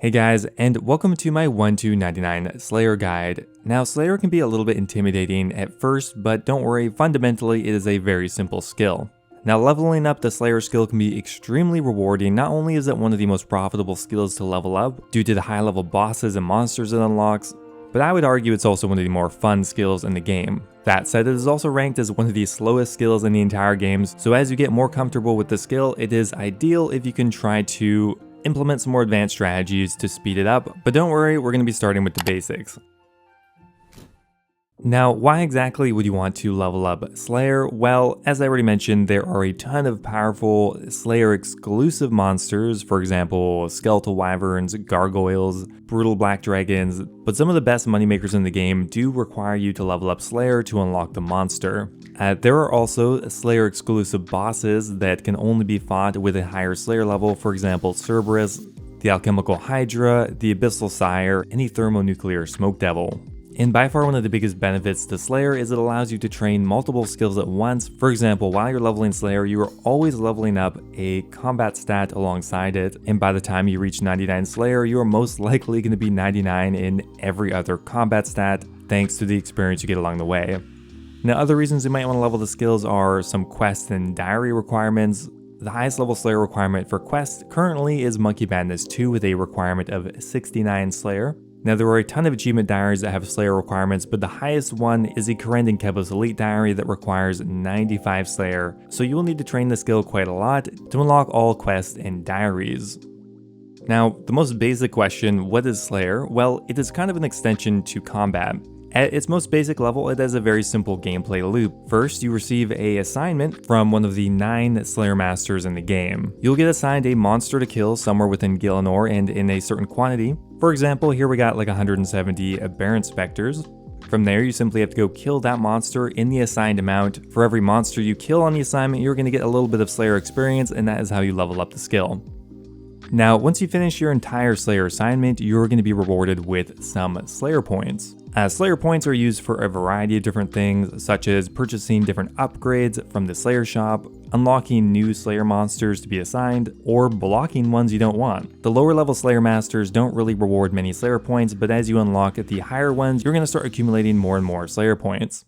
Hey guys, and welcome to my 1-99 Slayer guide. Now, Slayer can be a little bit intimidating at first, but don't worry, fundamentally it is a very simple skill. Now, leveling up the Slayer skill can be extremely rewarding. Not only is it one of the most profitable skills to level up due to the high level bosses and monsters it unlocks, but I would argue it's also one of the more fun skills in the game. That said, it is also ranked as one of the slowest skills in the entire game, so as you get more comfortable with the skill, it is ideal if you can try to implement some more advanced strategies to speed it up, but don't worry, we're going to be starting with the basics. Now, why exactly would you want to level up Slayer? Well, as I already mentioned, there are a ton of powerful Slayer exclusive monsters, for example, skeletal wyverns, gargoyles, brutal black dragons, but some of the best moneymakers in the game do require you to level up Slayer to unlock the monster. There are also Slayer exclusive bosses that can only be fought with a higher Slayer level, for example, Cerberus, the alchemical Hydra, the abyssal Sire, and the thermonuclear smoke devil. And by far one of the biggest benefits to Slayer is it allows you to train multiple skills at once. For example, while you're leveling Slayer, you are always leveling up a combat stat alongside it, and by the time you reach 99 Slayer, you are most likely going to be 99 in every other combat stat, thanks to the experience you get along the way. Now, other reasons you might want to level the skills are some quest and diary requirements. The highest level Slayer requirement for quests currently is Monkey Madness 2 with a requirement of 69 Slayer. Now, there are a ton of achievement diaries that have Slayer requirements, but the highest one is the Karen and Kebos Elite diary that requires 95 Slayer, so you will need to train the skill quite a lot to unlock all quests and diaries. Now, the most basic question, what is Slayer? Well, it is kind of an extension to combat. At its most basic level, it has a very simple gameplay loop. First, you receive an assignment from one of the 9 Slayer Masters in the game. You'll get assigned a monster to kill somewhere within Gielinor and in a certain quantity. For example, here we got like 170 Aberrant Spectres. From there, you simply have to go kill that monster in the assigned amount. For every monster you kill on the assignment, you're going to get a little bit of Slayer experience, and that is how you level up the skill. Now, once you finish your entire Slayer assignment, you're going to be rewarded with some Slayer points. Slayer points are used for a variety of different things, such as purchasing different upgrades from the Slayer shop, unlocking new Slayer monsters to be assigned, or blocking ones you don't want. The lower level Slayer masters don't really reward many Slayer points, but as you unlock the higher ones, you're going to start accumulating more and more Slayer points.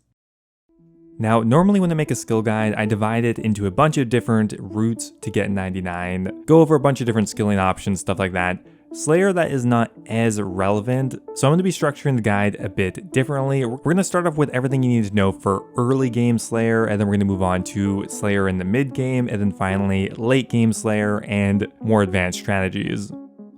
Now, normally when I make a skill guide, I divide it into a bunch of different routes to get 99, go over a bunch of different skilling options, stuff like that. Slayer, that is not as relevant, so I'm going to be structuring the guide a bit differently. We're going to start off with everything you need to know for early game Slayer, and then we're going to move on to Slayer in the mid game, and then finally late game Slayer and more advanced strategies.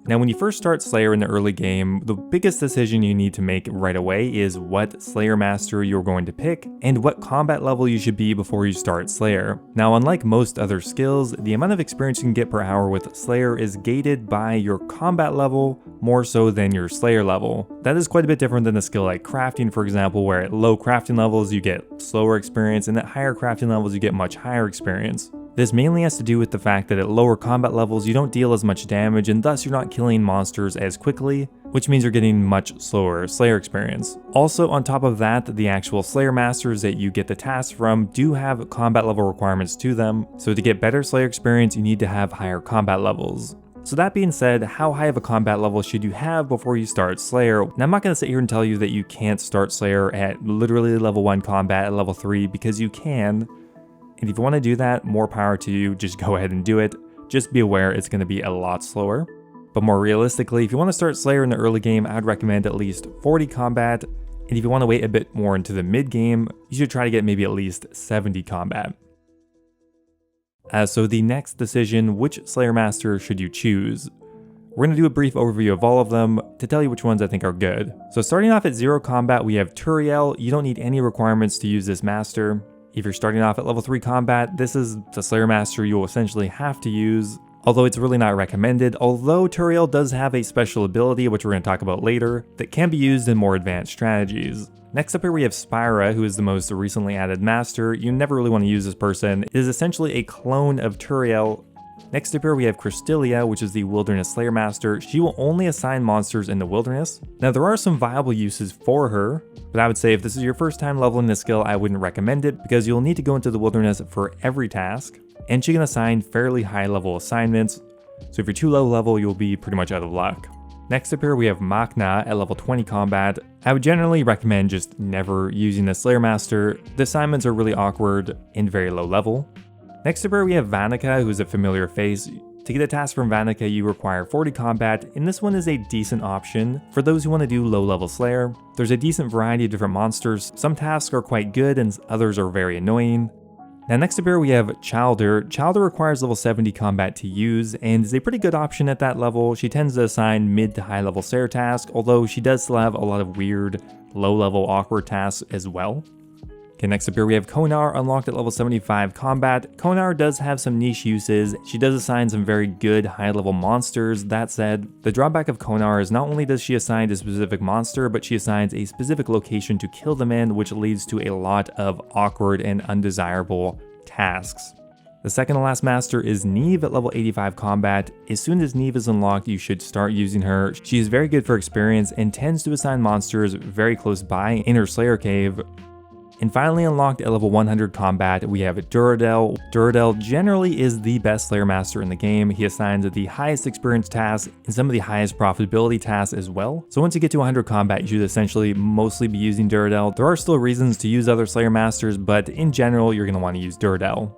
Now, when you first start Slayer in the early game, the biggest decision you need to make right away is what Slayer Master you're going to pick and what combat level you should be before you start Slayer. Now, unlike most other skills, the amount of experience you can get per hour with Slayer is gated by your combat level more so than your Slayer level. That is quite a bit different than a skill like crafting, for example, where at low crafting levels you get slower experience and at higher crafting levels you get much higher experience. This mainly has to do with the fact that at lower combat levels you don't deal as much damage and thus you're not killing monsters as quickly, which means you're getting much slower Slayer experience. Also, on top of that, the actual Slayer Masters that you get the tasks from do have combat level requirements to them, so to get better Slayer experience you need to have higher combat levels. So that being said, how high of a combat level should you have before you start Slayer? Now, I'm not going to sit here and tell you that you can't start Slayer at literally level 1 combat at level 3, because you can. And if you want to do that, more power to you, just go ahead and do it. Just be aware it's going to be a lot slower. But more realistically, if you want to start Slayer in the early game, I would recommend at least 40 combat. And if you want to wait a bit more into the mid game, you should try to get maybe at least 70 combat. So the next decision, which Slayer Master should you choose? We're going to do a brief overview of all of them to tell you which ones I think are good. So starting off at 0 combat, we have Turiel. You don't need any requirements to use this master. If you're starting off at level 3 combat, this is the Slayer Master you will essentially have to use, although it's really not recommended, although Turiel does have a special ability, which we're going to talk about later, that can be used in more advanced strategies. Next up here we have Spyra, who is the most recently added master. You never really want to use this person. It is essentially a clone of Turiel. Next up here we have Crystalia, which is the Wilderness Slayer Master. She will only assign monsters in the wilderness. Now, there are some viable uses for her, but I would say if this is your first time leveling this skill, I wouldn't recommend it because you'll need to go into the wilderness for every task, and she can assign fairly high level assignments, so if you're too low level, you'll be pretty much out of luck. Next up here we have Machna at level 20 combat. I would generally recommend just never using the Slayer Master. The assignments are really awkward and very low level. Next up here we have Vanica, who's a familiar face. To get a task from Vanica, you require 40 combat, and this one is a decent option for those who want to do low level Slayer. There's a decent variety of different monsters. Some tasks are quite good and others are very annoying. Now next up here we have Childer. Childer requires level 70 combat to use and is a pretty good option at that level. She tends to assign mid to high level Slayer tasks, although she does still have a lot of weird low level awkward tasks as well. Okay, next up here we have Konar unlocked at level 75 combat. Konar does have some niche uses. She does assign some very good high level monsters. That said, the drawback of Konar is not only does she assign a specific monster, but she assigns a specific location to kill them in, which leads to a lot of awkward and undesirable tasks. The second to last master is Neve at level 85 combat. As soon as Neve is unlocked, you should start using her. She is very good for experience and tends to assign monsters very close by in her Slayer cave. And finally unlocked at level 100 combat, we have Duradel. Duradel generally is the best Slayer Master in the game. He assigns the highest experience tasks and some of the highest profitability tasks as well. So once you get to 100 combat, you should essentially mostly be using Duradel. There are still reasons to use other Slayer Masters, but in general, you're going to want to use Duradel.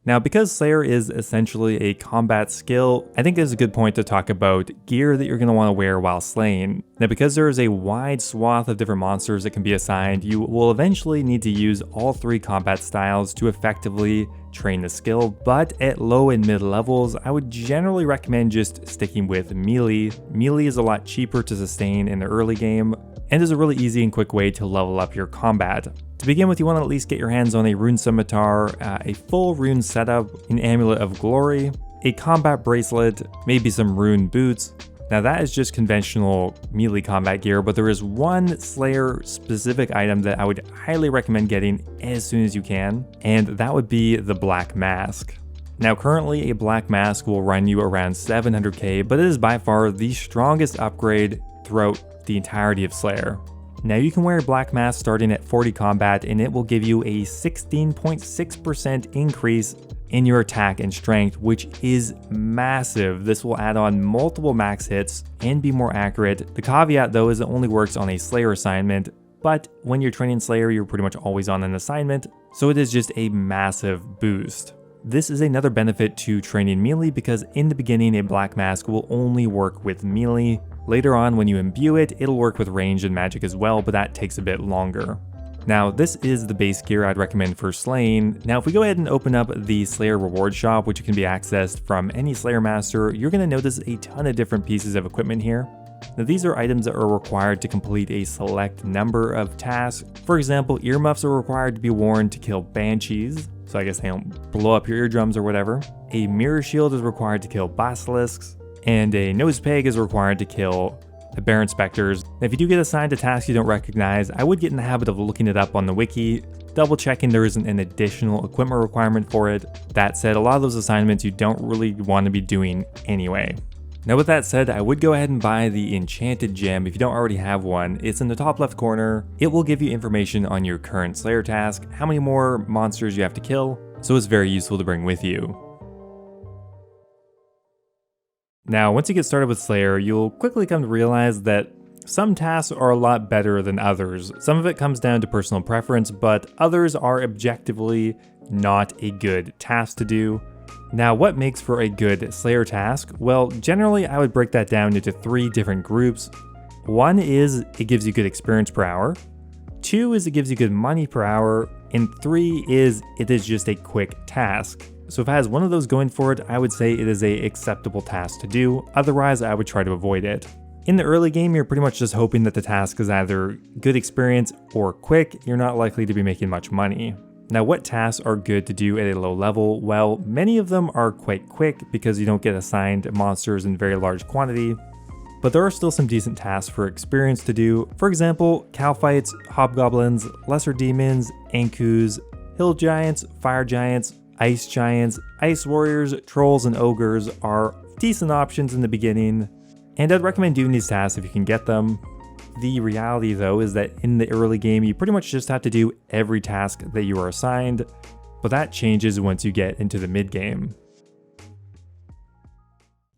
Now, because Slayer is essentially a combat skill, I think it's a good point to talk about gear that you're going to want to wear while slaying. Now, because there is a wide swath of different monsters that can be assigned, you will eventually need to use all three combat styles to effectively train the skill, but at low and mid levels, I would generally recommend just sticking with melee. Melee is a lot cheaper to sustain in the early game, and is a really easy and quick way to level up your combat. To begin with, you want to at least get your hands on a rune scimitar, a full rune setup, an amulet of glory, a combat bracelet, maybe some rune boots. Now that is just conventional melee combat gear, but there is one Slayer specific item that I would highly recommend getting as soon as you can, and that would be the Black Mask. Now currently a Black Mask will run you around 700k, but it is by far the strongest upgrade throughout the entirety of Slayer. Now you can wear a Black Mask starting at 40 combat and it will give you a 16.6% increase in your attack and strength, which is massive. This will add on multiple max hits and be more accurate. The caveat though is it only works on a Slayer assignment, but when you're training Slayer, you're pretty much always on an assignment, so it is just a massive boost. This is another benefit to training melee because in the beginning a Black Mask will only work with melee. Later on when you imbue it, it'll work with range and magic as well, but that takes a bit longer. Now this is the base gear I'd recommend for slaying. Now if we go ahead and open up the Slayer reward shop, which can be accessed from any Slayer Master, you're going to notice a ton of different pieces of equipment here. Now these are items that are required to complete a select number of tasks. For example, earmuffs are required to be worn to kill banshees, so I guess they don't blow up your eardrums or whatever. A mirror shield is required to kill basilisks, and a nose peg is required to kill the bear inspectors. Now, if you do get assigned a task you don't recognize, I would get in the habit of looking it up on the wiki, double checking there isn't an additional equipment requirement for it. That said, a lot of those assignments you don't really want to be doing anyway. Now with that said, I would go ahead and buy the enchanted gem if you don't already have one. It's in the top left corner. It will give you information on your current Slayer task, how many more monsters you have to kill, so it's very useful to bring with you. Now, once you get started with Slayer, you'll quickly come to realize that some tasks are a lot better than others. Some of it comes down to personal preference, but others are objectively not a good task to do. Now, what makes for a good Slayer task? Well, generally I would break that down into 3 different groups. One is it gives you good experience per hour. 2 is it gives you good money per hour. And 3 is it is just a quick task. So if it has one of those going for it, I would say it is a acceptable task to do. Otherwise, I would try to avoid it. In the early game, you're pretty much just hoping that the task is either good experience or quick. You're not likely to be making much money. Now, what tasks are good to do at a low level? Well, many of them are quite quick because you don't get assigned monsters in very large quantity. But there are still some decent tasks for experience to do. For example, cow fights, hobgoblins, lesser demons, ankus, hill giants, fire giants, ice giants, ice warriors, trolls, and ogres are decent options in the beginning, and I'd recommend doing these tasks if you can get them. The reality though is that in the early game you pretty much just have to do every task that you are assigned, but that changes once you get into the mid game.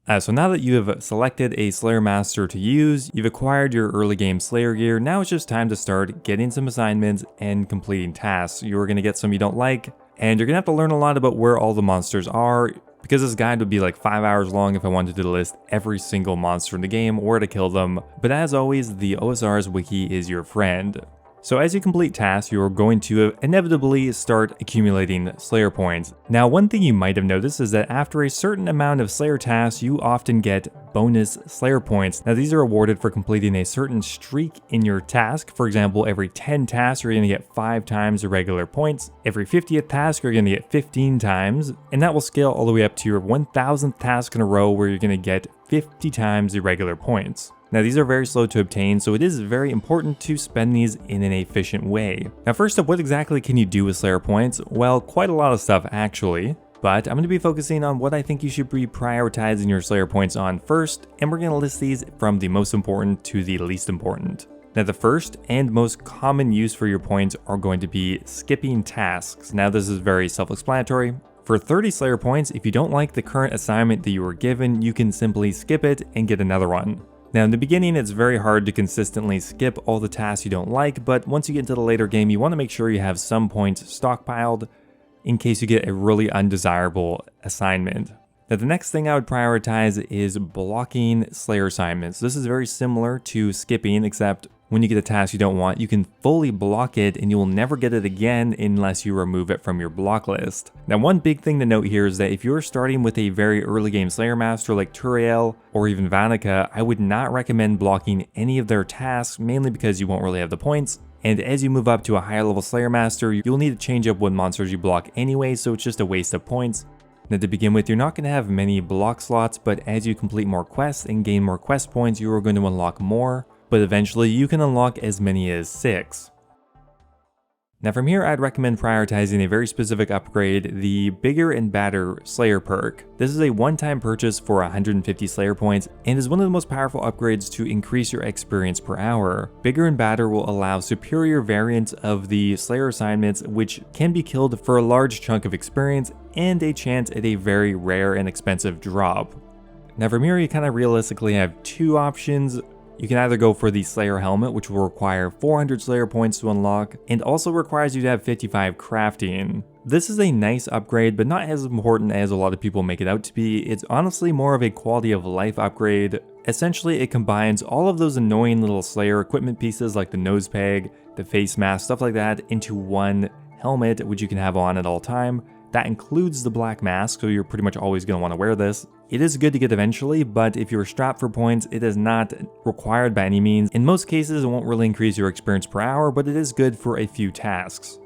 So now that you have selected a Slayer Master to use, you've acquired your early game Slayer gear, now it's just time to start getting some assignments and completing tasks. You're going to get some you don't like, and you're going to have to learn a lot about where all the monsters are, because this guide would be like 5 hours long if I wanted to list every single monster in the game, where to kill them. But as always, the OSRS wiki is your friend. So as you complete tasks, you're going to inevitably start accumulating Slayer points. Now, one thing you might have noticed is that after a certain amount of Slayer tasks, you often get bonus Slayer points. Now, these are awarded for completing a certain streak in your task. For example, every 10 tasks, you're going to get 5 times the regular points. Every 50th task, you're going to get 15 times. And that will scale all the way up to your 1000th task in a row, where you're going to get 50 times the regular points. Now, these are very slow to obtain, so it is very important to spend these in an efficient way. Now, first up, what exactly can you do with Slayer points? Well, quite a lot of stuff actually, but I'm going to be focusing on what I think you should be prioritizing your Slayer points on first, and we're going to list these from the most important to the least important. Now, the first and most common use for your points are going to be skipping tasks. Now, this is very self-explanatory. For 30 Slayer points, if you don't like the current assignment that you were given, you can simply skip it and get another one. Now, in the beginning, it's very hard to consistently skip all the tasks you don't like, but once you get into the later game, you want to make sure you have some points stockpiled in case you get a really undesirable assignment. Now, the next thing I would prioritize is blocking Slayer assignments. This is very similar to skipping, except when you get a task you don't want, you can fully block it and you will never get it again unless you remove it from your block list. Now, one big thing to note here is that if you're starting with a very early game Slayer Master like Turiel or even Vanica, I would not recommend blocking any of their tasks, mainly because you won't really have the points. And as you move up to a higher level Slayer Master, you'll need to change up what monsters you block anyway, so it's just a waste of points. Now, to begin with, you're not going to have many block slots, but as you complete more quests and gain more quest points, you are going to unlock more. But eventually you can unlock as many as 6. Now, from here, I'd recommend prioritizing a very specific upgrade, the Bigger and Badder Slayer perk. This is a one-time purchase for 150 Slayer points and is one of the most powerful upgrades to increase your experience per hour. Bigger and Badder will allow superior variants of the Slayer assignments, which can be killed for a large chunk of experience and a chance at a very rare and expensive drop. Now, from here, you kind of realistically have 2 options. You can either go for the Slayer helmet, which will require 400 Slayer points to unlock, and also requires you to have 55 crafting. This is a nice upgrade, but not as important as a lot of people make it out to be. It's honestly more of a quality of life upgrade. Essentially, it combines all of those annoying little Slayer equipment pieces like the nose peg, the face mask, stuff like that, into one helmet, which you can have on at all time. That includes the black mask, so you're pretty much always going to want to wear this. It is good to get eventually, but if you're strapped for points, it is not required by any means. In most cases, it won't really increase your experience per hour, but it is good for a few tasks.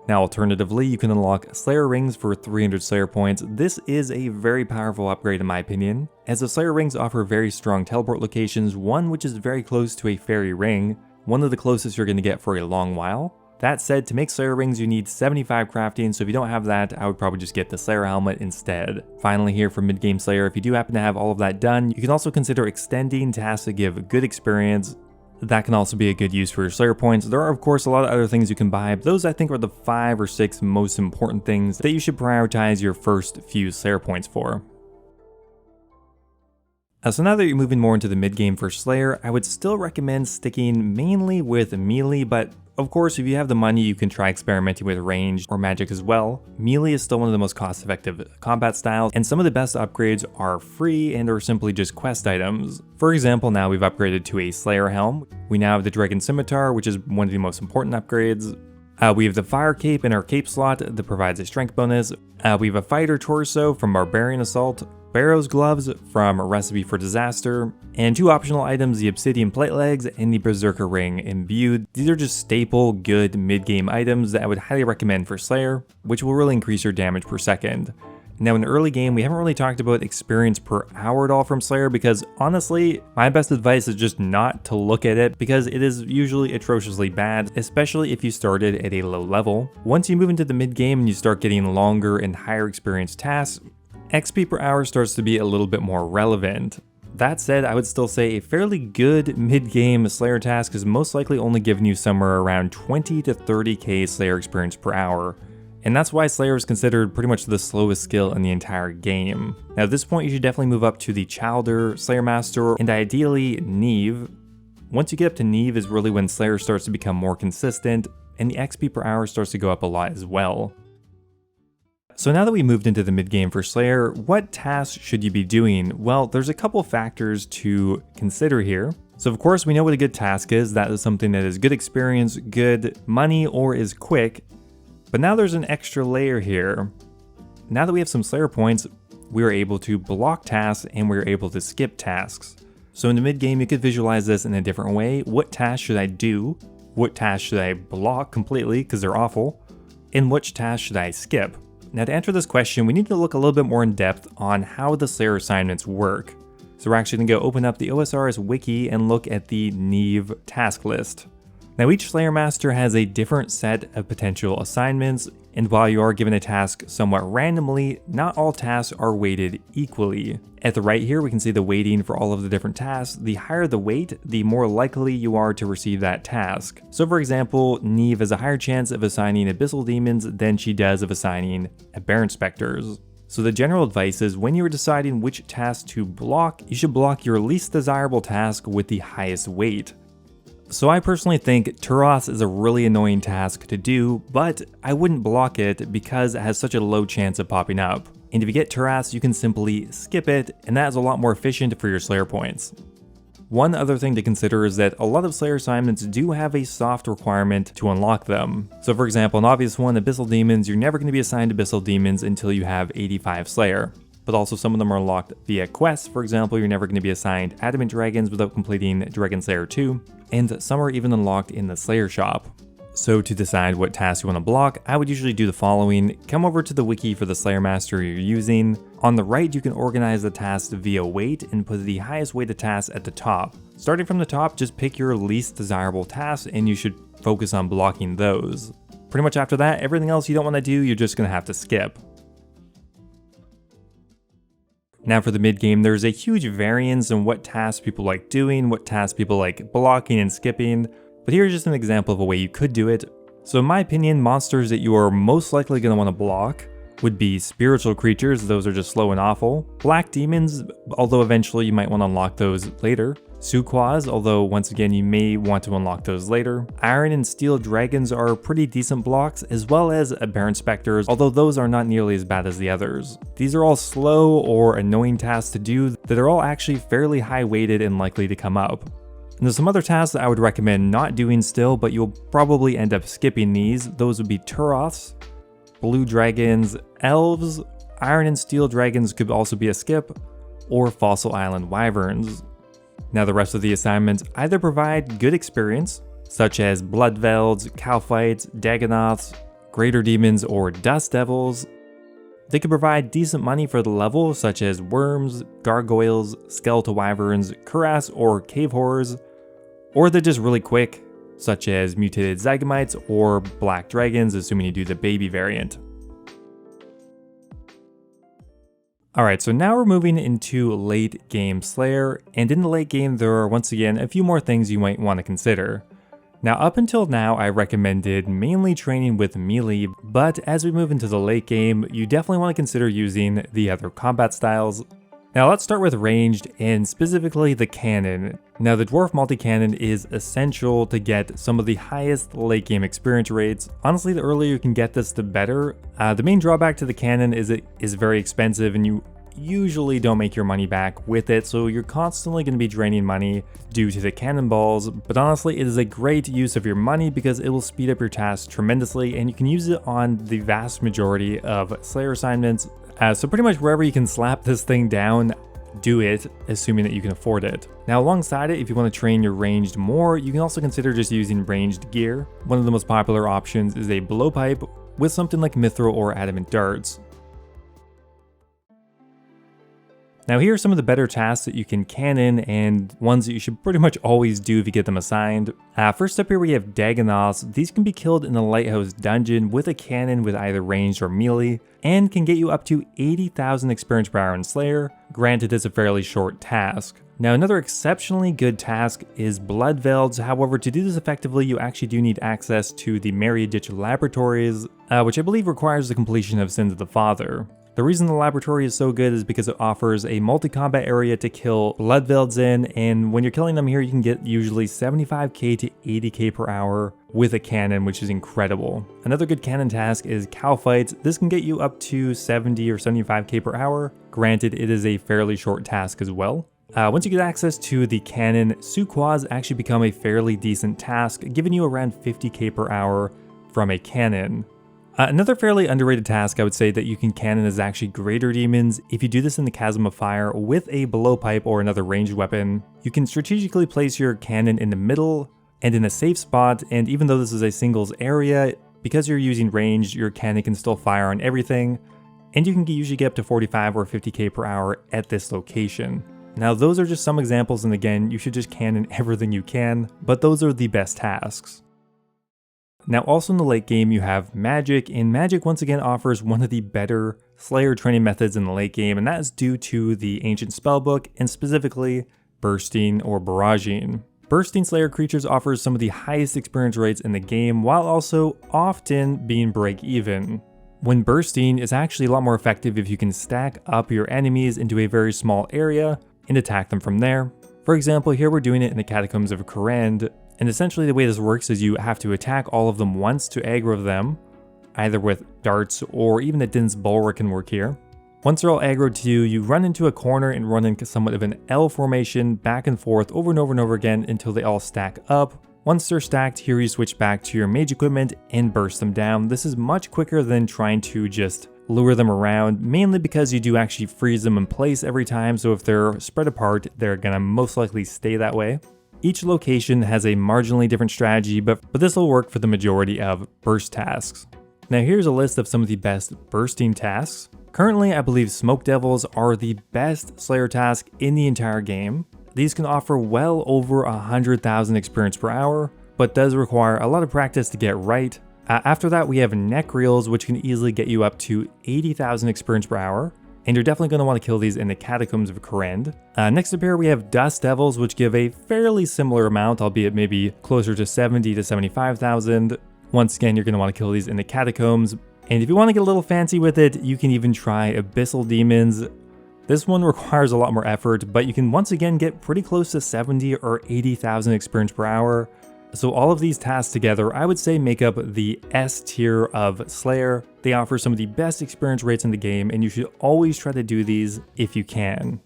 Now, alternatively, you can unlock Slayer Rings for 300 Slayer points. This is a very powerful upgrade in my opinion, as the Slayer Rings offer very strong teleport locations, one which is very close to a fairy ring, one of the closest you're going to get for a long while. That said, to make Slayer Rings you need 75 crafting, so if you don't have that, I would probably just get the Slayer Helmet instead. Finally here for mid-game Slayer, if you do happen to have all of that done, you can also consider extending tasks that give good experience. That can also be a good use for your Slayer points. There are of course a lot of other things you can buy, but those I think are the 5 or 6 most important things that you should prioritize your first few Slayer points for. So now that you're moving more into the mid-game for Slayer, I would still recommend sticking mainly with melee, but of course, if you have the money, you can try experimenting with range or magic as well. Melee is still one of the most cost-effective combat styles, and some of the best upgrades are free and are simply just quest items. For example, now we've upgraded to a Slayer Helm. We now have the Dragon Scimitar, which is one of the most important upgrades. We have the Fire Cape in our cape slot that provides a strength bonus. We have a Fighter Torso from Barbarian Assault, Barrow's Gloves from Recipe for Disaster, and 2 optional items, the Obsidian Plate Legs and the Berserker Ring Imbued. These are just staple, good mid-game items that I would highly recommend for Slayer, which will really increase your damage per second. Now in the early game, we haven't really talked about experience per hour at all from Slayer because honestly, my best advice is just not to look at it because it is usually atrociously bad, especially if you started at a low level. Once you move into the mid game and you start getting longer and higher experience tasks, XP per hour starts to be a little bit more relevant. That said, I would still say a fairly good mid-game Slayer task is most likely only giving you somewhere around 20 to 30k Slayer experience per hour. And that's why Slayer is considered pretty much the slowest skill in the entire game. Now at this point you should definitely move up to the Childer, Slayer Master, and ideally Neve. Once you get up to Neve is really when Slayer starts to become more consistent, and the XP per hour starts to go up a lot as well. So now that we moved into the mid-game for Slayer, what tasks should you be doing? Well, there's a couple factors to consider here. So of course we know what a good task is. That is something that is good experience, good money, or is quick. But now there's an extra layer here. Now that we have some Slayer points, we are able to block tasks and we're able to skip tasks. So in the mid-game you could visualize this in a different way. What tasks should I do? What tasks should I block completely because they're awful? And which tasks should I skip? Now to answer this question, we need to look a little bit more in depth on how the Slayer assignments work. So we're actually going to go open up the OSRS wiki and look at the Neve task list. Now each Slayer Master has a different set of potential assignments, and while you are given a task somewhat randomly, not all tasks are weighted equally. At the right here we can see the weighting for all of the different tasks. The higher the weight, the more likely you are to receive that task. So for example, Neve has a higher chance of assigning Abyssal Demons than she does of assigning Aberrant Specters. So the general advice is when you are deciding which task to block, you should block your least desirable task with the highest weight. So I personally think Turos is a really annoying task to do, but I wouldn't block it because it has such a low chance of popping up. And if you get Turos, you can simply skip it, and that is a lot more efficient for your Slayer points. One other thing to consider is that a lot of Slayer assignments do have a soft requirement to unlock them. So for example, an obvious one, Abyssal Demons, you're never going to be assigned Abyssal Demons until you have 85 Slayer. But also some of them are unlocked via quests. For example, you're never going to be assigned Adamant Dragons without completing Dragon Slayer 2, and some are even unlocked in the Slayer shop. So to decide what tasks you want to block, I would usually do the following. Come over to the wiki for the Slayer Master you're using. On the right, you can organize the tasks via weight and put the highest weighted tasks at the top. Starting from the top, just pick your least desirable tasks and you should focus on blocking those. Pretty much after that, everything else you don't want to do, you're just going to have to skip. Now for the mid-game, there's a huge variance in what tasks people like doing, what tasks people like blocking and skipping, but here's just an example of a way you could do it. So in my opinion, monsters that you are most likely going to want to block would be spiritual creatures, those are just slow and awful. Black demons, although eventually you might want to unlock those later. Suquas, although once again you may want to unlock those later. Iron and steel dragons are pretty decent blocks, as well as Aberrant Specters, although those are not nearly as bad as the others. These are all slow or annoying tasks to do that are all actually fairly high weighted and likely to come up. And there's some other tasks that I would recommend not doing still, but you'll probably end up skipping these. Those would be Turoths, blue dragons, elves, iron and steel dragons could also be a skip, or fossil island wyverns. Now the rest of the assignments either provide good experience, such as Bloodvelds, Cowfights, Dagonoths, Greater Demons, or Dust Devils. They could provide decent money for the level, such as Worms, Gargoyles, Skeletal Wyverns, Cuirass, or Cave Horrors, or they're just really quick, such as Mutated Zygomites or Black Dragons, assuming you do the baby variant. Alright, so now we're moving into late game Slayer, and in the late game there are once again a few more things you might want to consider. Now up until now I recommended mainly training with melee, but as we move into the late game, you definitely want to consider using the other combat styles. Now let's start with ranged, and specifically the cannon. Now the Dwarf Multi-Cannon is essential to get some of the highest late game experience rates. Honestly, the earlier you can get this, the better. The main drawback to the cannon is it is very expensive and you usually don't make your money back with it, so you're constantly going to be draining money due to the cannonballs, but honestly it is a great use of your money because it will speed up your tasks tremendously and you can use it on the vast majority of Slayer assignments. So pretty much wherever you can slap this thing down, do it, assuming that you can afford it. Now alongside it, if you want to train your ranged more, you can also consider just using ranged gear. One of the most popular options is a blowpipe with something like mithril or adamant darts. Now here are some of the better tasks that you can cannon and ones that you should pretty much always do if you get them assigned. First up here we have Dagonoths. These can be killed in the Lighthouse dungeon with a cannon with either ranged or melee, and can get you up to 80,000 experience per hour in Slayer. Granted, it's a fairly short task. Now another exceptionally good task is Bloodvelds. However, to do this effectively, you actually do need access to the Ditch laboratories, which I believe requires the completion of Sins of the Father. The reason the laboratory is so good is because it offers a multi-combat area to kill Bloodvelds in, and when you're killing them here, you can get usually 75k to 80k per hour with a cannon, which is incredible. Another good cannon task is Cow Fights. This can get you up to 70 or 75k per hour. Granted, it is a fairly short task as well. Once you get access to the cannon, Suquas actually become a fairly decent task, giving you around 50k per hour from a cannon. Another fairly underrated task I would say that you can cannon is actually Greater Demons. If you do this in the Chasm of Fire with a blowpipe or another ranged weapon, you can strategically place your cannon in the middle and in a safe spot, and even though this is a singles area, because you're using range, your cannon can still fire on everything, and you can usually get up to 45 or 50k per hour at this location. Now those are just some examples, and again, you should just cannon everything you can, but those are the best tasks. Now also in the late game you have Magic, and Magic once again offers one of the better Slayer training methods in the late game, and that is due to the Ancient Spellbook, and specifically Bursting or Barraging. Bursting Slayer creatures offers some of the highest experience rates in the game, while also often being break even. When bursting, it's actually a lot more effective if you can stack up your enemies into a very small area and attack them from there. For example, here we're doing it in the Catacombs of Korend, and essentially the way this works is you have to attack all of them once to aggro them, either with darts or even the Din's Bulwark can work here. Once they're all aggroed to you, you run into a corner and run in somewhat of an L formation back and forth over and over and over again until they all stack up. Once they're stacked, here you switch back to your mage equipment and burst them down. This is much quicker than trying to just lure them around, mainly because you do actually freeze them in place every time, so if they're spread apart, they're gonna most likely stay that way. Each location has a marginally different strategy, but this will work for the majority of burst tasks. Now here's a list of some of the best bursting tasks. Currently, I believe Smoke Devils are the best Slayer task in the entire game. These can offer well over 100,000 experience per hour, but does require a lot of practice to get right. After that, we have Neck Reels, which can easily get you up to 80,000 experience per hour. And you're definitely going to want to kill these in the Catacombs of Korend. Next up here we have Dust Devils, which give a fairly similar amount, albeit maybe closer to 70 to 75,000. Once again, you're going to want to kill these in the Catacombs. And if you want to get a little fancy with it, you can even try Abyssal Demons. This one requires a lot more effort, but you can once again get pretty close to 70 or 80,000 experience per hour. So all of these tasks together, I would say, make up the S tier of Slayer. They offer some of the best experience rates in the game, and you should always try to do these if you can.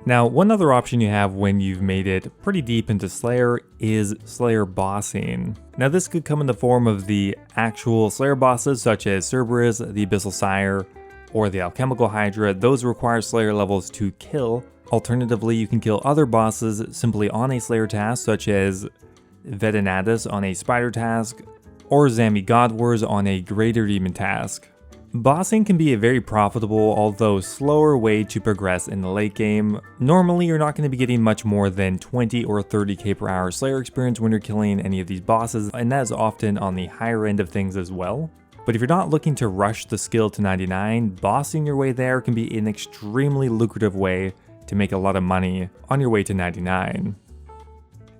Now, one other option you have when you've made it pretty deep into Slayer is Slayer bossing. Now this could come in the form of the actual Slayer bosses such as Cerberus, the Abyssal Sire, or the Alchemical Hydra. Those require Slayer levels to kill. Alternatively, you can kill other bosses simply on a Slayer task, such as Vetenatus on a Spider task, or Zami God Wars on a Greater Demon task. Bossing can be a very profitable, although slower way to progress in the late game. Normally, you're not going to be getting much more than 20 or 30k per hour Slayer experience when you're killing any of these bosses, and that is often on the higher end of things as well. But if you're not looking to rush the skill to 99, bossing your way there can be an extremely lucrative way to make a lot of money on your way to 99.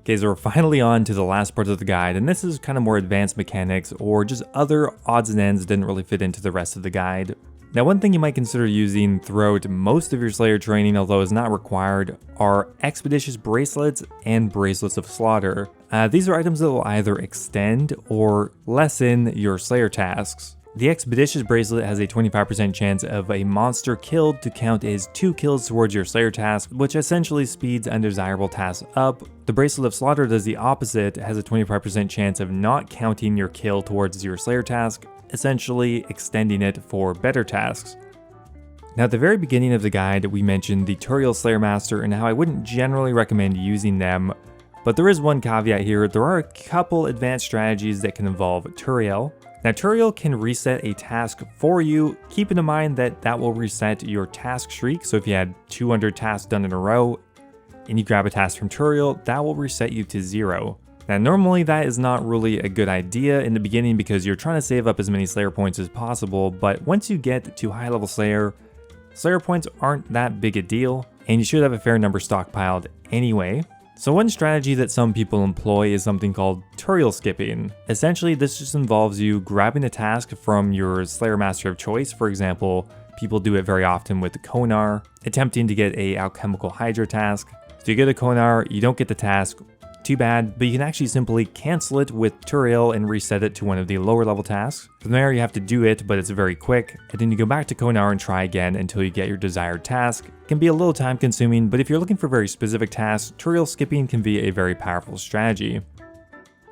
Okay, so we're finally on to the last part of the guide, and this is kind of more advanced mechanics or just other odds and ends that didn't really fit into the rest of the guide. Now, one thing you might consider using throughout most of your Slayer training, although it's not required, are Expeditious Bracelets and Bracelets of Slaughter. These are items that will either extend or lessen your Slayer tasks. The Expeditious Bracelet has a 25% chance of a monster killed to count as 2 kills towards your Slayer task, which essentially speeds undesirable tasks up. The Bracelet of Slaughter does the opposite, has a 25% chance of not counting your kill towards your Slayer task, essentially extending it for better tasks. Now at the very beginning of the guide, we mentioned the Turiel Slayer Master and how I wouldn't generally recommend using them, but there is one caveat here. There are a couple advanced strategies that can involve Turiel. Now Turiel can reset a task for you, keeping in mind that that will reset your task streak. So if you had 200 tasks done in a row and you grab a task from Turiel, that will reset you to 0. Now normally that is not really a good idea in the beginning because you're trying to save up as many Slayer points as possible, but once you get to high level Slayer points aren't that big a deal, and you should have a fair number stockpiled anyway. So one strategy that some people employ is something called Turiel skipping. Essentially, this just involves you grabbing a task from your Slayer Master of choice. For example, people do it very often with the Konar, attempting to get a Alchemical Hydra task. So you get a Konar, you don't get the task, too bad, but you can actually simply cancel it with Turiel and reset it to one of the lower level tasks. From there, you have to do it, but it's very quick, and then you go back to Konar and try again until you get your desired task. It can be a little time consuming, but if you're looking for very specific tasks, Turiel skipping can be a very powerful strategy.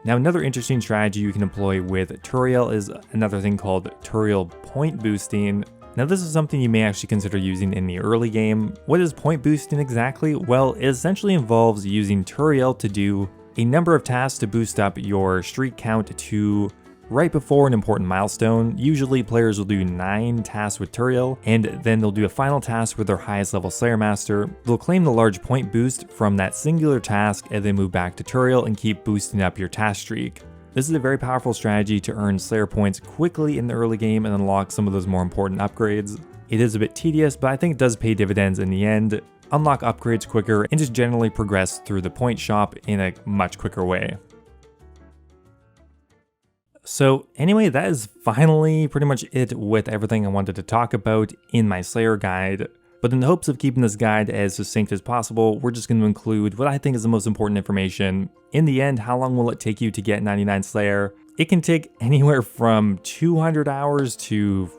Now another interesting strategy you can employ with Turiel is another thing called Turiel point boosting. Now this is something you may actually consider using in the early game. What is point boosting exactly? Well, it essentially involves using Turiel to do a number of tasks to boost up your streak count to right before an important milestone. Usually players will do 9 tasks with Turiel, and then they'll do a final task with their highest level Slayer Master. They'll claim the large point boost from that singular task and then move back to Turiel and keep boosting up your task streak. This is a very powerful strategy to earn Slayer points quickly in the early game and unlock some of those more important upgrades. It is a bit tedious, but I think it does pay dividends in the end. Unlock upgrades quicker and just generally progress through the point shop in a much quicker way. So anyway, that is finally pretty much it with everything I wanted to talk about in my Slayer guide. But in the hopes of keeping this guide as succinct as possible, we're just going to include what I think is the most important information. In the end, how long will it take you to get 99 Slayer? It can take anywhere from 200 hours to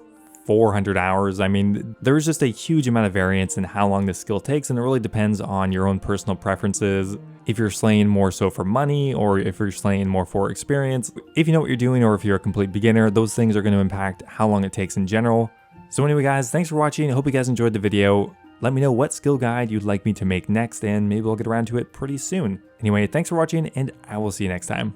400 hours. I mean, there's just a huge amount of variance in how long this skill takes, and it really depends on your own personal preferences. If you're slaying more so for money, or if you're slaying more for experience, if you know what you're doing, or if you're a complete beginner, those things are going to impact how long it takes in general. So anyway guys, thanks for watching. I hope you guys enjoyed the video. Let me know what skill guide you'd like me to make next, and maybe we'll get around to it pretty soon. Anyway, thanks for watching, and I will see you next time.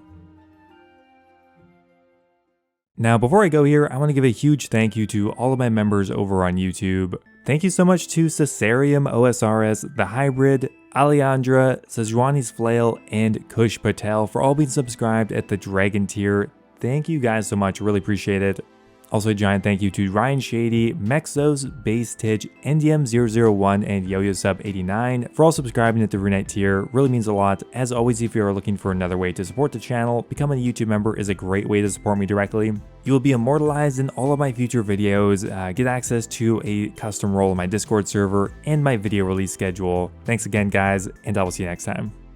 Now, before I go here, I want to give a huge thank you to all of my members over on YouTube. Thank you so much to Cesarium OSRS, The Hybrid, Alejandra, Sejuani's Flail, and Kush Patel for all being subscribed at the Dragon tier. Thank you guys so much, really appreciate it. Also a giant thank you to Ryan Shady, Mexos, Base Titch, NDM001, and YoYoSub89 for all subscribing at the Runite tier. Really means a lot. As always, if you are looking for another way to support the channel, becoming a YouTube member is a great way to support me directly. You will be immortalized in all of my future videos, get access to a custom role in my Discord server, and my video release schedule. Thanks again guys, and I will see you next time.